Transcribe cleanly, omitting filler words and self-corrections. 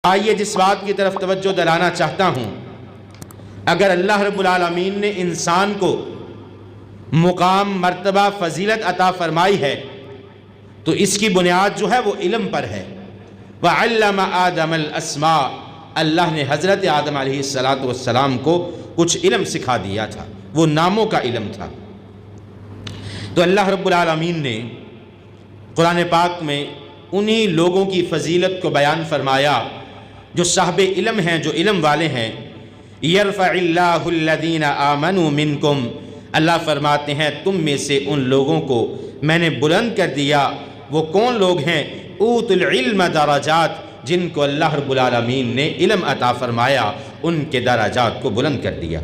آئیے جس بات کی طرف توجہ دلانا چاہتا ہوں، اگر اللہ رب العالمین نے انسان کو مقام، مرتبہ، فضیلت عطا فرمائی ہے تو اس کی بنیاد جو ہے وہ علم پر ہے۔ وَعَلَّمَ آدَمَ الْأَسْمَاءَ، اللہ نے حضرت آدم علیہ السلام کو کچھ علم سکھا دیا تھا، وہ ناموں کا علم تھا۔ تو اللہ رب العالمین نے قرآن پاک میں انہی لوگوں کی فضیلت کو بیان فرمایا جو صاحب علم ہیں، جو علم والے ہیں۔ يَرْفَعِ اللَّهُ الَّذِينَ آمَنُوا مِنْكُمْ، اللہ فرماتے ہیں تم میں سے ان لوگوں کو میں نے بلند کر دیا۔ وہ کون لوگ ہیں؟ اوت العلم درجات، جن کو اللہ رب العالمین نے علم عطا فرمایا، ان کے درجات کو بلند کر دیا۔